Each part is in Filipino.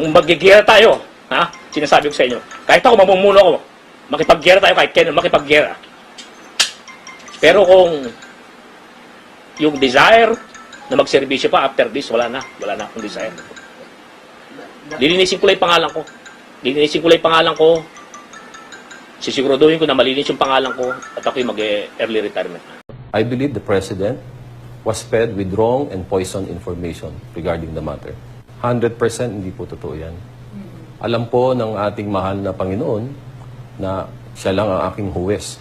Kung magigera tayo, ha? Sinasabi ko sa inyo, kahit ako mamumuno ako, makipaggera tayo kahit kailan, makipaggera. Pero kung yung desire na magserbisyo pa after this, wala na akong desire. Lilinisin ko lang yung pangalan ko. Lilinisin ko lang yung pangalan ko. Sisiguraduhin ko na malinis yung pangalan ko at ako'y mag-early retirement. I believe the President was fed with wrong and poisoned information regarding the matter. 100% hindi po totoo yan. Alam po ng ating mahal na Panginoon na siya lang ang aking huwes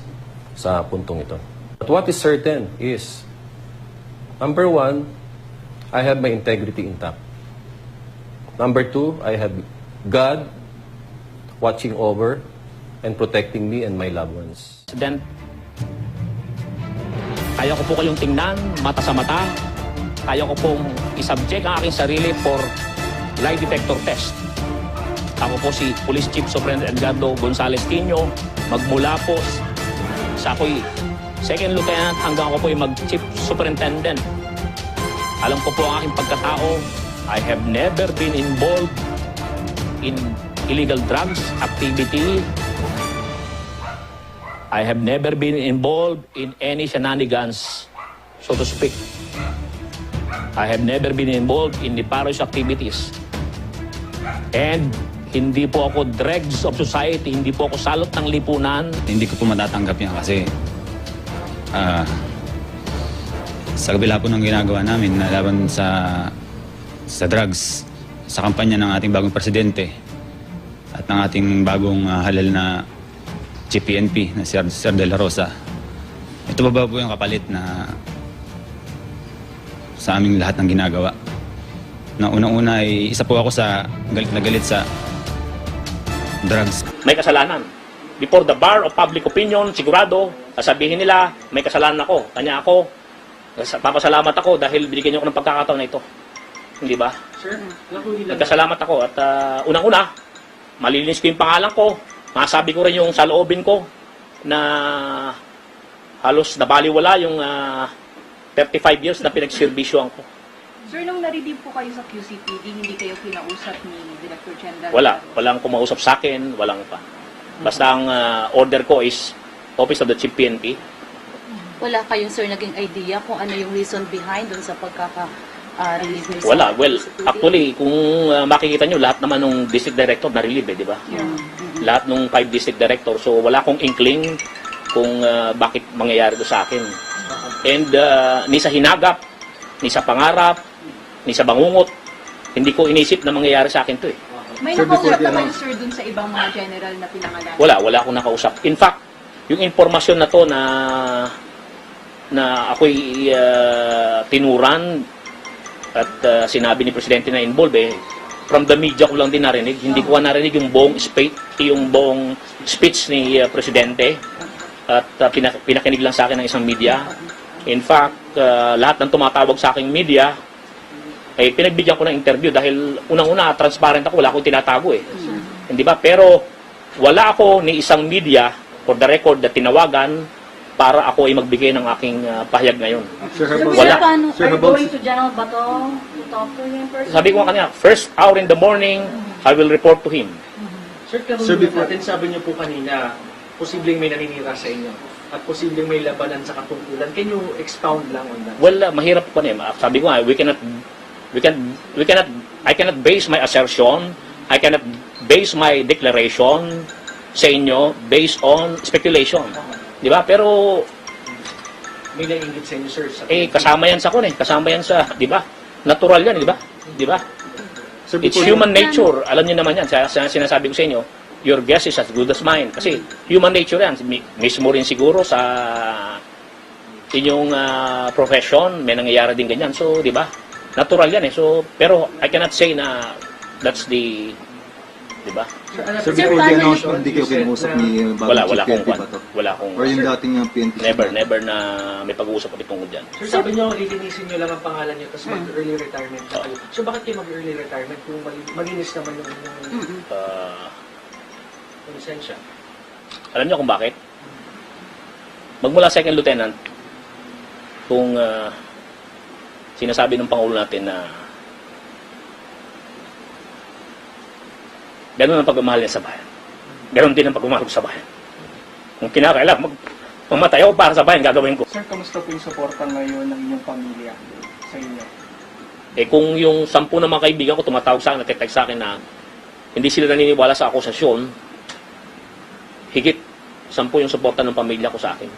sa puntong ito. But what is certain is, number one, I have my integrity intact. Number two, I have God watching over and protecting me and my loved ones. President, kaya ko po kayong tingnan, mata sa mata. Kaya ko pong isubject ang aking sarili for lie detector test. Ako po si Police Chief Superintendent Edgardo Gonzales Quino, magmula po sa ako'y Second Lieutenant hanggang ako po'y mag-Chief Superintendent. Alam ko po ang aking pagkatao. I have never been involved in illegal drugs activity. I have never been involved in any shenanigans, so to speak. I have never been involved in nefarious activities. And hindi po ako dregs of society, hindi po ako salot ng lipunan. Hindi ko po matatanggap yan kasi sa kabila po ng ginagawa namin na laban sa drugs, sa kampanya ng ating bagong presidente at ng ating bagong halal na GPNP na Sir De La Rosa. Ito ba po yung kapalit na sa aming lahat ng ginagawa? Na unang-una ay isa po ako sa galit na galit sa drugs. May kasalanan. Before the bar of public opinion, sigurado, sabihin nila, may kasalanan ako. Kanya ako, papasalamat ako dahil binigyan niyo ako ng pagkakataon na ito. Hindi ba? Sir, nagkasalamat ako at unang-una, malilinis ko yung pangalan ko. Masabi ko rin yung saloobin ko na halos nabaliwala yung 35 years na pinagservisyoan ko. Sir, nung narilib po kayo sa QCPD, hindi kayo kinausap ni Director General? Walang kumausap sa akin, walang pa. Basta ang order ko is Office of the Chief PNP. Wala kayong, sir, naging idea kung ano yung reason behind dun sa pagkaka-relieve niyo? Wala. Well, actually, kung makikita nyo, lahat naman ng district director na-relieve, di ba? Lahat ng 5 district director. So, wala akong inkling kung bakit mangyayari ito sa akin. And ni sa hinagap, ni sa pangarap, ni sa bangungot, hindi ko inisip na mangyayari sa akin ito eh. May nakausap na kayo, sir, dun sa ibang mga general na pinangalan? Wala akong nakausap. In fact, yung informasyon na to na ako'y tinuran at sinabi ni Presidente na involved from the media ko lang din narinig. Hindi ko narinig yung buong speech ni Presidente at pinakinig lang sa akin ng isang media. In fact, lahat ng tumatawag sa aking media ay pinagbigyan ko ng interview dahil unang-una transparent ako, wala akong tinatago Hindi ba? Pero wala ako ni isang media for the record na tinawagan para ako ay magbigay ng aking pahayag ngayon. Wala. Are you going to General Bato to talk to him personally? Sabi ko kanina, first hour in the morning, I will report to him. Sir, karunong natin, sabi niyo po kanina, posibleng may naninira sa inyo at posibleng may labanan sa katungkulan. Can you expound lang on that? Well, mahirap pa sabi ko nga, I cannot base my assertion, I cannot base my declaration sa inyo based on speculation. Di ba? Pero May nainggit sa inyo, sir. kasama yan sa kasama yan sa, di ba? Natural yan, di ba? Di ba? It's human nature. Alam niyo naman yan. Sinasabi ko sa inyo, your guess is as good as mine. Kasi human nature yan. Mismo rin siguro sa inyong profession, may nangyayari din ganyan. So, di ba? Natural yan So, pero I cannot say na that's the, di ba? Sir, before the announcement, hindi kayo kinausap ni Wala bagong akong chief PNP ba to? wala akong Or yung dating PNP? never na may pag-uusap ulit tungkol dyan. Sir, sabi niyo, lilinisin niyo lang ang pangalan niyo tapos mag-early retirement na kayo. So, bakit kayo mag-early retirement kung malinis naman yung lisensya? Alam niyo kung bakit? Magmula second lieutenant, kung sinasabi ng Pangulo natin na Ganun ang pagmamahal niya sa bayan. Ganun din ang pagmamahal ko sa bayan. Kung kinakailangan, mamatay ako para sa bayan, gagawin ko. Sir, kamusta po yung suporta ngayon ng inyong pamilya sa inyo? Eh kung yung 10 na mga kaibigan ko tumatawag sa akin, nagtetext sa akin na hindi sila naniniwala sa akusasyon, higit 10 yung suporta ng pamilya ko sa akin.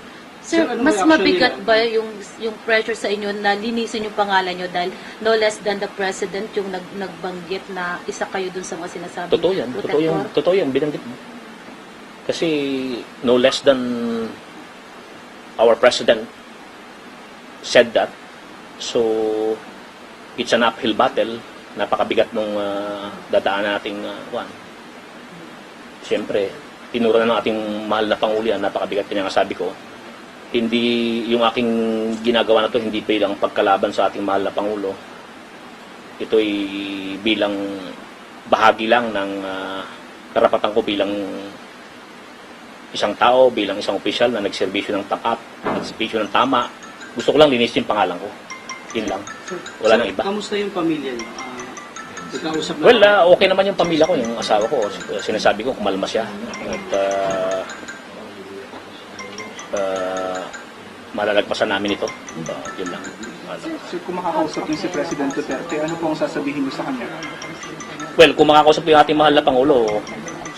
Sir, Sir, anong mas reaction mabigat nila? ba yung pressure sa inyo na linisin yung pangalan nyo dahil no less than the president yung nagbanggit na isa kayo dun sa mga sinasabing Totoo yan. Totoo yan. Binanggit mo. Kasi no less than our president said that. So, it's an uphill battle. Napakabigat nung dadaan nating kuwan. Siyempre, tinura ng ating mahal na Pangulo yan. Napakabigat. Kanya nga sabi ko, hindi yung aking ginagawa na to hindi bilang pagkalaban sa ating mahal na Pangulo. Ito'y bilang bahagi lang ng karapatan ko bilang isang tao, bilang isang opisyal na nagserbisyo ng tapat, nagserbisyo ng tama. Gusto ko lang linisin yung pangalan ko. Yun lang. Wala nang iba. Kamusta yung pamilya niyo? Nagkausap na Well, okay naman yung pamilya ko, yung asawa ko. Sinasabi ko, kumalma siya. At malalagpasan namin ito. Yun lang. Sir, kung makakausap niyo si President Duterte, ano po ang sasabihin niyo sa kanya? Well, kung makakausap yung ating mahal na Pangulo,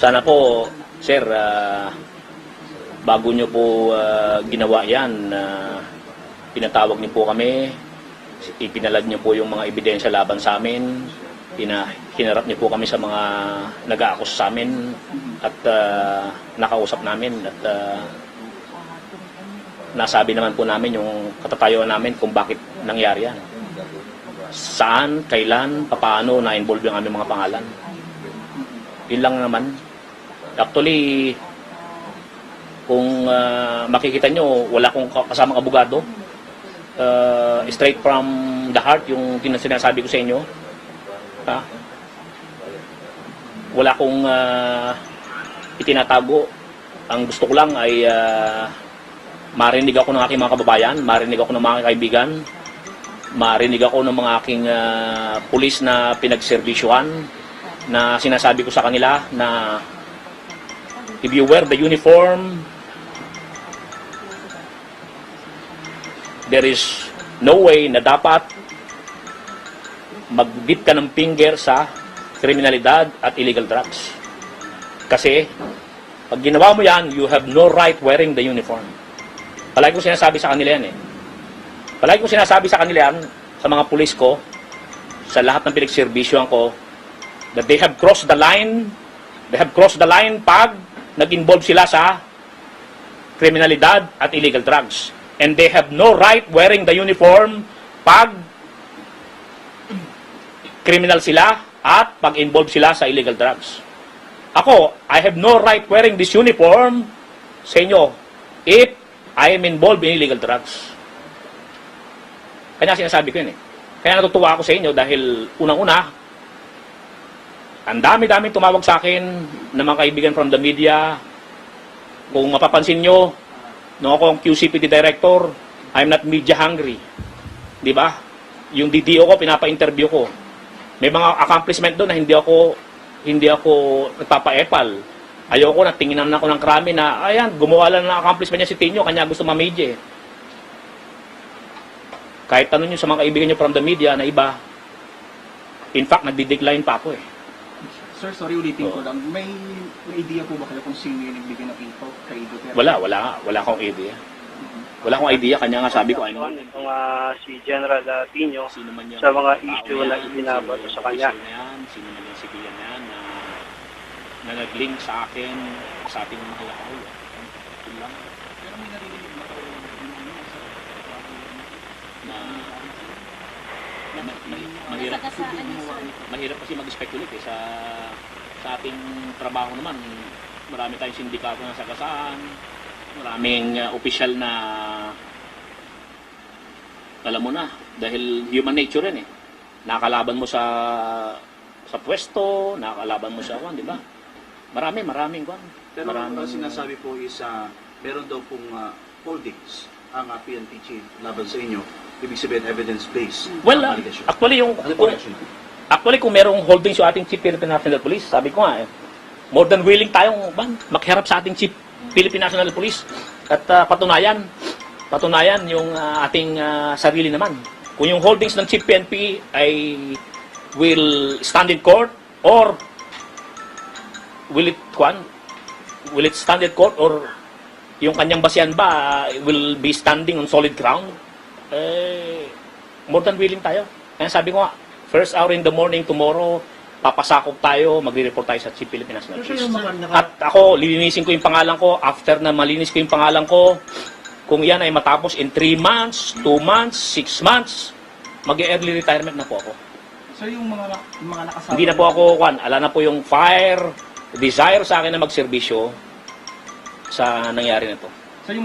sana po, Sir, bago nyo po ginawa yan, pinatawag niyo po kami, ipinalad niyo po yung mga ebidensya laban sa amin, hinarap niyo po kami sa mga nag-aakus sa amin, at nakausap namin, at nasabi naman po namin yung katatayuan namin kung bakit nangyari yan. Saan, kailan, papaano na-involve yung aming mga pangalan. Yun lang naman. Actually, kung makikita nyo, wala akong kasamang abogado. Straight from the heart, yung sinasabi ko sa inyo. Ha? Wala akong itinatago. Ang gusto ko lang ay marinig ako ng aking mga kababayan, marinig ako ng mga kaibigan, marinig ako ng mga aking pulis na pinagserbisyuhan, na sinasabi ko sa kanila na if you wear the uniform, there is no way na dapat mag-dip ka ng finger sa kriminalidad at illegal drugs. Kasi, pag ginawa mo yan, you have no right wearing the uniform. Palagi ko sinasabi sa kanila yan eh. Palagi ko sinasabi sa kanila yan, sa mga pulis ko, sa lahat ng pinagserbisyuhan ko, that they have crossed the line pag nag-involve sila sa kriminalidad at illegal drugs. And they have no right wearing the uniform pag criminal sila at pag-involve sila sa illegal drugs. Ako, I have no right wearing this uniform sa inyo if I am involved in illegal drugs. Kaya sinasabi ko yun eh. Kaya natutuwa ako sa inyo dahil unang-una, ang dami-daming tumawag sa akin ng mga kaibigan from the media. Kung mapapansin nyo, nung ako ang QCPD director, I'm not media hungry. Di ba? Yung DDO ko, pinapa-interview ko. May mga accomplishment doon na hindi ako nagpapa-epal. Ayoko na, tinginan ako ng krami na, ayan, gumawa lang ng accomplishment niya si Tinyo, kanya gusto ma-media. Kahit tanong nyo sa mga kaibigan nyo from the media na iba, in fact, nagdi-decline pa ako eh. Sir, sorry ulitin ko lang. May idea po ba kayo kung sino yung nagbigay ng info kay Duterte? Wala akong idea. Wala akong idea, kanya nga sabi ko, ano, Itong si General Tino sino man yung sa mga tao issue yan, na ibinabato sa kanya. Sino man yung civilian yan na nag-link sa akin, sa ating mga Pangulo. Yun lang. Pero may narinig na ako mahirap kasi mag-speculate eh, sa ating trabaho naman. Marami tayong sindikato na sagasaan, maraming opisyal na alam mo na, dahil human nature yan eh. Nakakalaban mo sa pwesto, nakakalaban mo sa kwan, di ba? Maraming kwan. Pero ang sinasabi po is meron daw pong holdings ang PNP chief laban sa inyo. Ibig sabihin evidence-based. Well, ang allegation. actually kung merong holdings yung ating Chief Philippine National Police, sabi ko nga eh, more than willing tayong makiharap sa ating Chief Philippine National Police at patunayan yung ating sarili naman. Kung yung holdings ng Chief PNP ay will stand in court or will it stand in court or yung kanyang basihan ba will be standing on solid ground, more than willing tayo. Kaya sabi ko nga, first hour in the morning tomorrow, papasakop tayo, magre-report tayo sa Chief Philippine National Police. At ako, lilinisin ko yung pangalan ko. After na malinis ko yung pangalan ko, kung yan ay matapos in 3 months, 2 months, 6 months, mag-early retirement na po ako. So yung mga nakasama... Hindi na po ako, ala na po yung desire sa akin na magserbisyo sa nangyari na to. So yung mga